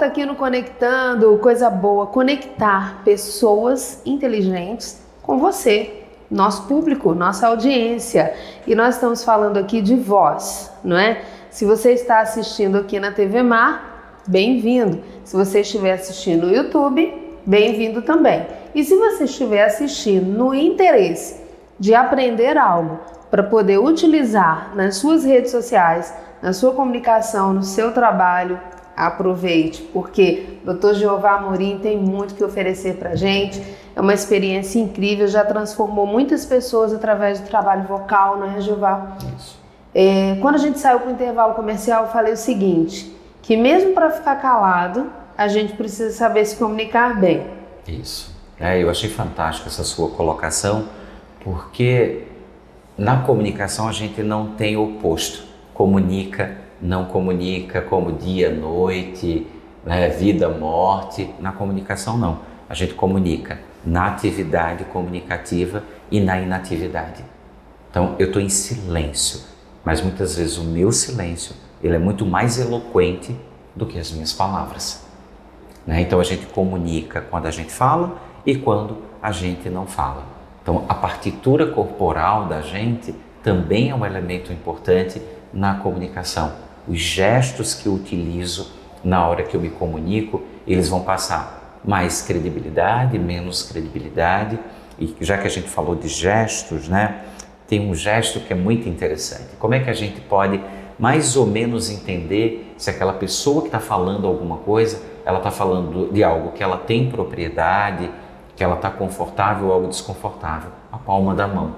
volta aqui no Conectando, coisa boa, conectar pessoas inteligentes com você, nosso público, nossa audiência. E nós estamos falando aqui de voz, não é? Se você está assistindo aqui na TV Mar, bem-vindo. Se você estiver assistindo no YouTube, bem-vindo também. E se você estiver assistindo no interesse de aprender algo para poder utilizar nas suas redes sociais, na sua comunicação, no seu trabalho, aproveite, porque Dr. Jeová Amorim tem muito que oferecer para a gente. É uma experiência incrível, já transformou muitas pessoas através do trabalho vocal, não é, Jeová? Isso. Quando a gente saiu para o intervalo comercial, eu falei o seguinte, que mesmo para ficar calado, a gente precisa saber se comunicar bem. Isso. Eu achei fantástico essa sua colocação, porque na comunicação a gente não tem oposto. Comunica, não comunica, como dia, noite, né, vida, morte. Na comunicação não. A gente comunica na atividade comunicativa e na inatividade. Então eu estou em silêncio, mas muitas vezes o meu silêncio ele é muito mais eloquente do que as minhas palavras. Né? Então a gente comunica quando a gente fala e quando a gente não fala. Então a partitura corporal da gente também é um elemento importante na comunicação. Os gestos que eu utilizo na hora que eu me comunico, eles vão passar mais credibilidade, menos credibilidade. E já que a gente falou de gestos, né, tem um gesto que é muito interessante. Como é que a gente pode mais ou menos entender se aquela pessoa que está falando alguma coisa, ela está falando de algo que ela tem propriedade, que ela está confortável ou algo desconfortável? A palma da mão.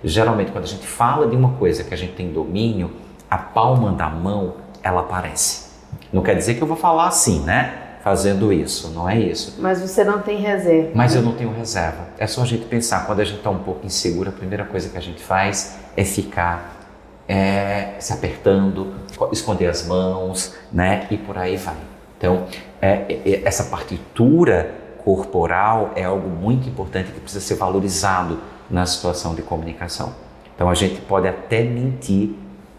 Geralmente, quando a gente fala de uma coisa que a gente tem domínio, a palma da mão, ela aparece. Não quer dizer que eu vou falar assim, né? Fazendo isso, não é isso. Mas você não tem reserva. Mas eu não tenho reserva. É só a gente pensar, quando a gente está um pouco inseguro, a primeira coisa que a gente faz é ficar se apertando, esconder as mãos, né? E por aí vai. Então, essa partitura corporal é algo muito importante que precisa ser valorizado na situação de comunicação. Então a gente pode até mentir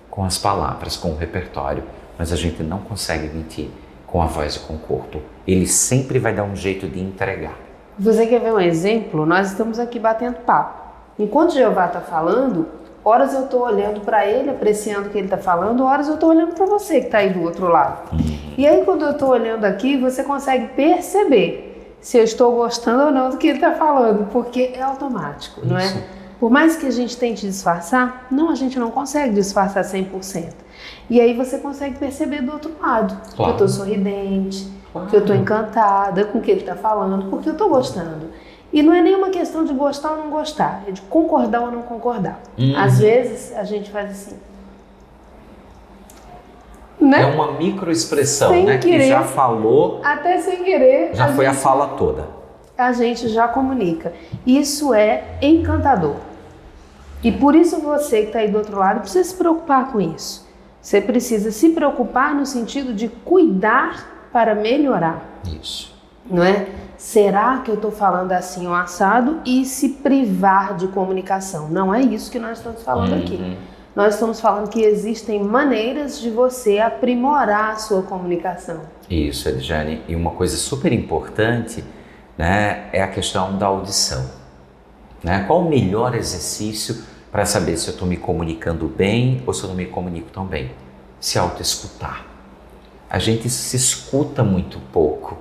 com as palavras, com o repertório, mas a gente não consegue mentir com a voz e com o corpo. Ele sempre vai dar um jeito de entregar. Você quer ver um exemplo? Nós estamos aqui batendo papo. Enquanto Jeová está falando, horas eu estou olhando para ele, apreciando o que ele está falando, horas eu estou olhando para você que está aí do outro lado. E aí quando eu estou olhando aqui, você consegue perceber se eu estou gostando ou não do que ele está falando, porque é automático, não é? Por mais que a gente tente disfarçar, não, a gente não consegue disfarçar 100%. E aí você consegue perceber do outro lado, que eu estou sorridente, que eu estou encantada com o que ele está falando, porque eu estou gostando. E não é nenhuma questão de gostar ou não gostar, é de concordar ou não concordar. Às vezes a gente faz assim. Né? É uma microexpressão, sem né? Querer, que já falou, até sem querer. já foi a fala toda. A gente já comunica. Isso é encantador. E por isso você que está aí do outro lado precisa se preocupar com isso. Você precisa se preocupar no sentido de cuidar para melhorar. Isso. Não é? Será que eu estou falando assim ou assado e se privar de comunicação? Não é isso que nós estamos falando aqui. Nós estamos falando que existem maneiras de você aprimorar a sua comunicação. Isso, Edjane. E uma coisa super importante, né, é a questão da audição. Né? Qual o melhor exercício para saber se eu estou me comunicando bem ou se eu não me comunico tão bem? Se autoescutar. A gente se escuta muito pouco.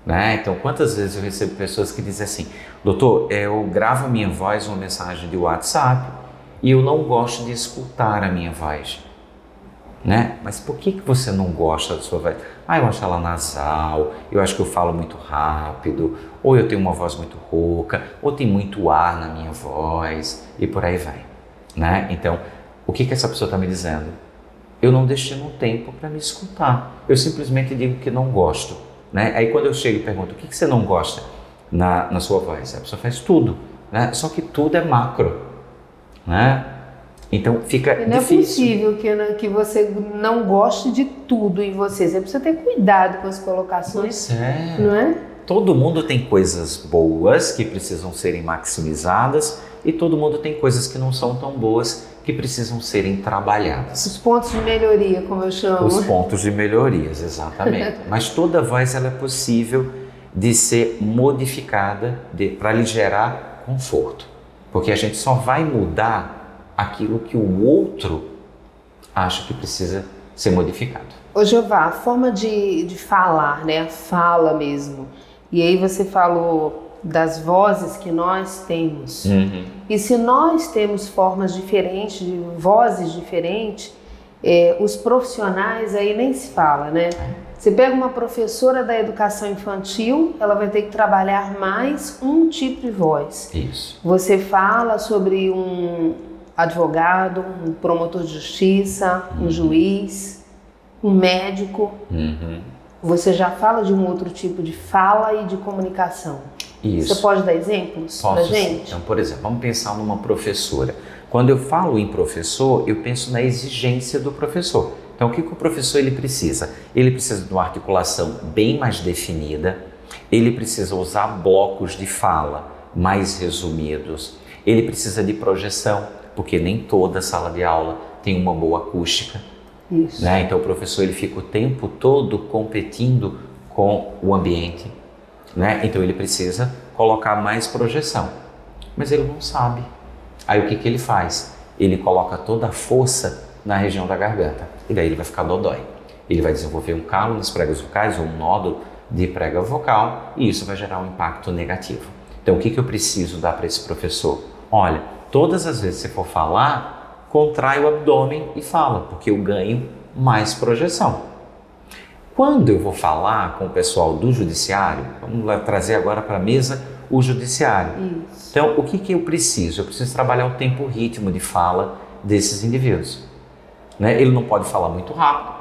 Né? Então, quantas vezes eu recebo pessoas que dizem assim: doutor, eu gravo a minha voz uma mensagem de WhatsApp e eu não gosto de escutar a minha voz. Né? Mas por que você não gosta da sua voz? Eu acho ela nasal, eu acho que eu falo muito rápido, ou eu tenho uma voz muito rouca, ou tem muito ar na minha voz, e por aí vai. Né? Então, o que essa pessoa está me dizendo? Eu não destino tempo para me escutar, eu simplesmente digo que não gosto. Né? Aí quando eu chego e pergunto, o que você não gosta na sua voz? A pessoa faz tudo, né? Só que tudo é macro. Né? Então fica difícil. Não é possível que você não goste de tudo em você. Você precisa ter cuidado com as colocações. Pois é. Não é? Todo mundo tem coisas boas que precisam serem maximizadas e todo mundo tem coisas que não são tão boas que que precisam serem trabalhadas. Os pontos de melhoria, como eu chamo. Os pontos de melhorias, exatamente. Mas toda voz ela é possível de ser modificada para lhe gerar conforto. Porque a gente só vai mudar aquilo que o outro acha que precisa ser modificado. Ô Jeová, a forma de falar, né? A fala mesmo. E aí você falou das vozes que nós temos. E se nós temos formas diferentes, de vozes diferentes, os profissionais aí nem se fala, né? Você pega uma professora da educação infantil, ela vai ter que trabalhar mais um tipo de voz. Isso. Você fala sobre um advogado, um promotor de justiça, um juiz, um médico. Você já fala de um outro tipo de fala e de comunicação. Isso. Você pode dar exemplos pra gente? Então, por exemplo, vamos pensar numa professora. Quando eu falo em professor, eu penso na exigência do professor. Então, o que o professor ele precisa? Ele precisa de uma articulação bem mais definida, ele precisa usar blocos de fala mais resumidos, ele precisa de projeção, porque nem toda sala de aula tem uma boa acústica. Isso. Né? Então, o professor ele fica o tempo todo competindo com o ambiente. Né? Então ele precisa colocar mais projeção, mas ele não sabe. Aí o que ele faz? Ele coloca toda a força na região da garganta e daí ele vai ficar dodói. Ele vai desenvolver um calo nas pregas vocais ou um nódulo de prega vocal e isso vai gerar um impacto negativo. Então o que eu preciso dar para esse professor? Olha, todas as vezes que você for falar, contrai o abdômen e fala, porque eu ganho mais projeção. Quando eu vou falar com o pessoal do judiciário, vamos lá trazer agora para a mesa o judiciário. Isso. Então, o que eu preciso? Eu preciso trabalhar o tempo, o ritmo de fala desses indivíduos. Né? Ele não pode falar muito rápido,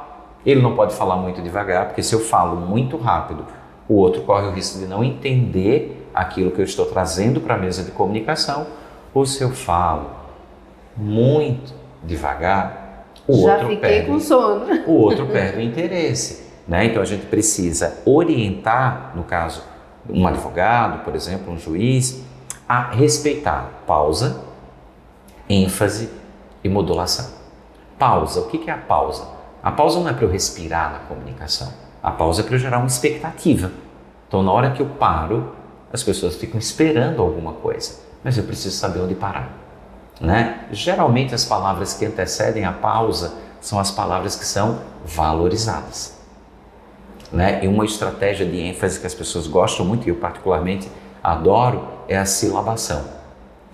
ele não pode falar muito devagar, porque se eu falo muito rápido, o outro corre o risco de não entender aquilo que eu estou trazendo para a mesa de comunicação, ou se eu falo muito devagar, o outro perde o interesse. Né? Então a gente precisa orientar, no caso, um advogado, por exemplo, um juiz, a respeitar pausa, ênfase e modulação. Pausa, o que é a pausa? A pausa não é para eu respirar na comunicação, a pausa é para eu gerar uma expectativa. Então na hora que eu paro, as pessoas ficam esperando alguma coisa, mas eu preciso saber onde parar. Né? Geralmente as palavras que antecedem a pausa são as palavras que são valorizadas. Né? E uma estratégia de ênfase que as pessoas gostam muito, e eu particularmente adoro, é a silabação.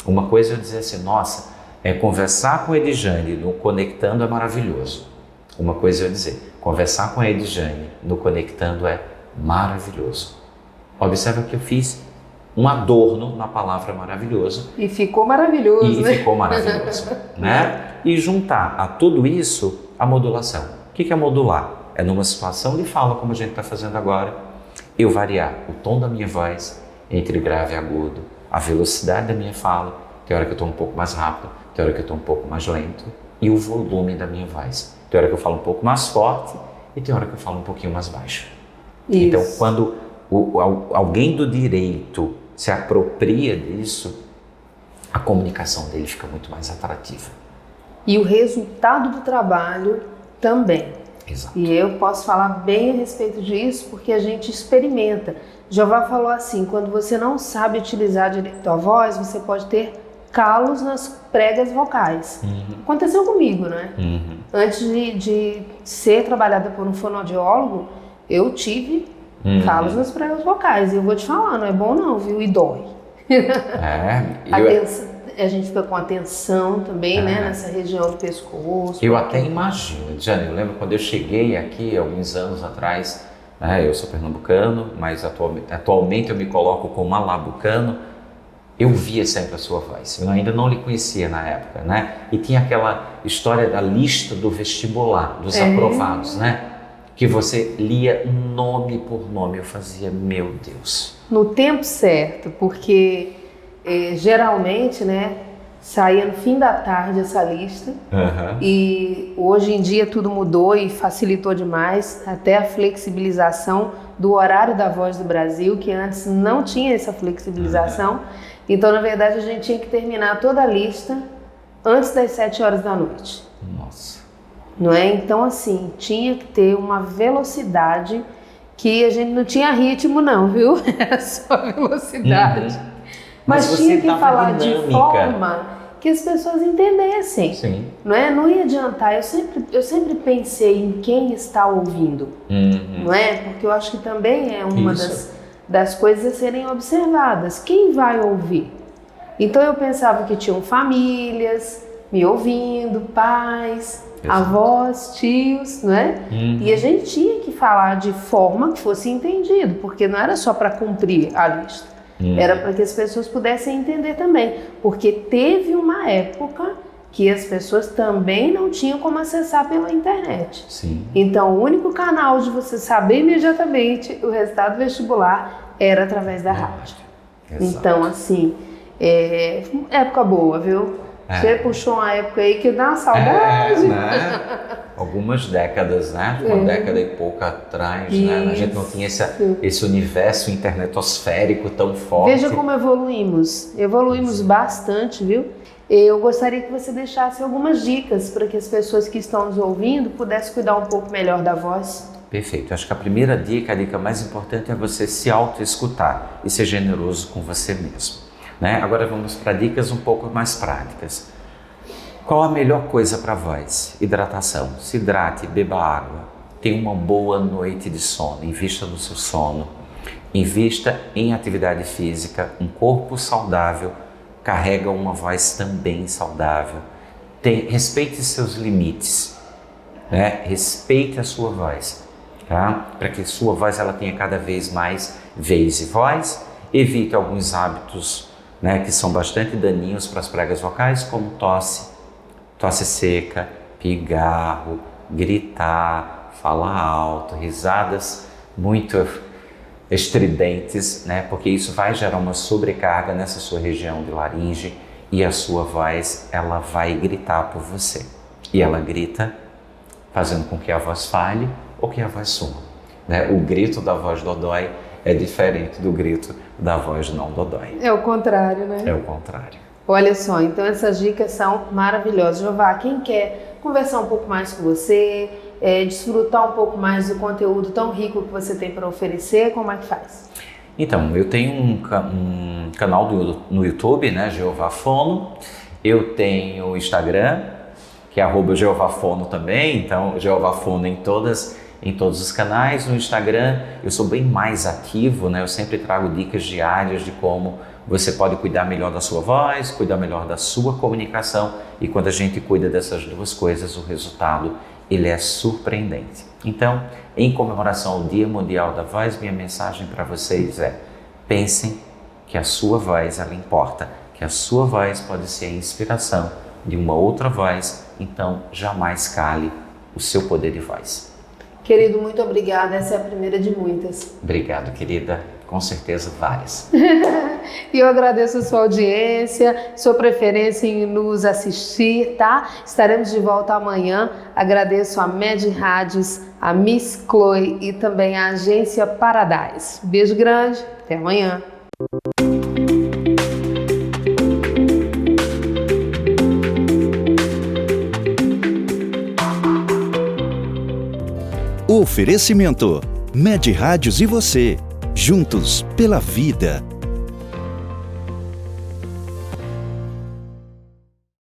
Uma coisa é eu dizer assim, nossa, conversar com a Edjane no Conectando é maravilhoso. Uma coisa é eu dizer, conversar com a Edjane no Conectando é maravilhoso. Observa que eu fiz um adorno na palavra maravilhoso. E ficou maravilhoso, né? E ficou maravilhoso, né? E juntar a tudo isso a modulação. O que é modular? É numa situação de fala, como a gente está fazendo agora, eu variar o tom da minha voz entre grave e agudo, a velocidade da minha fala, tem hora que eu estou um pouco mais rápido, tem hora que eu estou um pouco mais lento, e o volume da minha voz. Tem hora que eu falo um pouco mais forte e tem hora que eu falo um pouquinho mais baixo. Isso. Então, quando alguém do direito se apropria disso, a comunicação dele fica muito mais atrativa. E o resultado do trabalho também. Exato. E eu posso falar bem a respeito disso porque a gente experimenta. Jeová falou assim, quando você não sabe utilizar direito a voz, você pode ter calos nas pregas vocais. Aconteceu comigo, né? Antes de ser trabalhada por um fonoaudiólogo, eu tive calos nas pregas vocais. E eu vou te falar, não é bom não, viu? E dói. A gente fica com atenção também, né? Nessa região do pescoço. Eu até imagino, Jane, eu lembro quando eu cheguei aqui, alguns anos atrás, eu sou pernambucano, mas atualmente eu me coloco como alabucano, eu via sempre a sua voz. Eu ainda não lhe conhecia na época, né? E tinha aquela história da lista do vestibular, dos aprovados, né? Que você lia nome por nome. Eu fazia, meu Deus. No tempo certo, porque geralmente, né, saía no fim da tarde essa lista. E hoje em dia tudo mudou e facilitou demais, até a flexibilização do horário da Voz do Brasil, que antes não tinha essa flexibilização. Então, na verdade, a gente tinha que terminar toda a lista antes das 7 horas da noite. Nossa. Não é? Então, assim, tinha que ter uma velocidade que a gente não tinha ritmo não, viu? Era só velocidade. Mas tinha que falar de forma que as pessoas entendessem. Sim. Não é? Não ia adiantar. Eu sempre pensei em quem está ouvindo. Não é? Porque eu acho que também é uma das coisas a serem observadas. Quem vai ouvir? Então eu pensava que tinham famílias me ouvindo, pais, avós, tios, não é? E a gente tinha que falar de forma que fosse entendido, porque não era só para cumprir a lista, era para que as pessoas pudessem entender também, porque teve uma época que as pessoas também não tinham como acessar pela internet. Sim. Então o único canal de você saber imediatamente o resultado vestibular era através da rádio. Exato. Então assim, época boa, viu? Você puxou uma época aí que dá uma saudade. Né? Algumas décadas, né? Uma década e pouco atrás, né? A gente não tinha esse universo internetosférico tão forte. Veja como evoluímos bastante, viu? Eu gostaria que você deixasse algumas dicas para que as pessoas que estão nos ouvindo pudessem cuidar um pouco melhor da voz. Perfeito. Acho que a primeira dica, a dica mais importante é você se auto-escutar e ser generoso com você mesmo. Né? Agora vamos para dicas um pouco mais práticas. Qual a melhor coisa para a voz? Hidratação. Se hidrate, beba água. Tenha uma boa noite de sono. Invista no seu sono. Invista em atividade física. Um corpo saudável carrega uma voz também saudável. Respeite seus limites. Né? Respeite a sua voz. Tá? Para que a sua voz ela tenha cada vez mais vez e voz. Evite alguns hábitos, né, que são bastante daninhos para as pregas vocais, como tosse seca, pigarro, gritar, falar alto, risadas muito estridentes, né, porque isso vai gerar uma sobrecarga nessa sua região de laringe e a sua voz ela vai gritar por você. E ela grita fazendo com que a voz falhe ou que a voz suma. Né? O grito da voz dodói é diferente do grito da voz não dodói. É o contrário, né? É o contrário. Olha só, então essas dicas são maravilhosas. Jeová, quem quer conversar um pouco mais com você, desfrutar um pouco mais do conteúdo tão rico que você tem para oferecer, como é que faz? Então, eu tenho um canal no YouTube, né, Jeová Fono. Eu tenho o Instagram, que é @JeovahFono também. Então, Jeová Fono em todos os canais. No Instagram eu sou bem mais ativo, né? Eu sempre trago dicas diárias de como você pode cuidar melhor da sua voz, cuidar melhor da sua comunicação, e quando a gente cuida dessas duas coisas, o resultado ele é surpreendente. Então, em comemoração ao Dia Mundial da Voz, minha mensagem para vocês é: pensem que a sua voz ela importa, que a sua voz pode ser a inspiração de uma outra voz, então jamais cale o seu poder de voz. Querido, muito obrigada. Essa é a primeira de muitas. Obrigado, querida. Com certeza, várias. E eu agradeço a sua audiência, sua preferência em nos assistir, tá? Estaremos de volta amanhã. Agradeço a Med Rádios, a Miss Chloe e também a Agência Paradise. Beijo grande, até amanhã. Oferecimento: Med Rádios e você, juntos pela vida.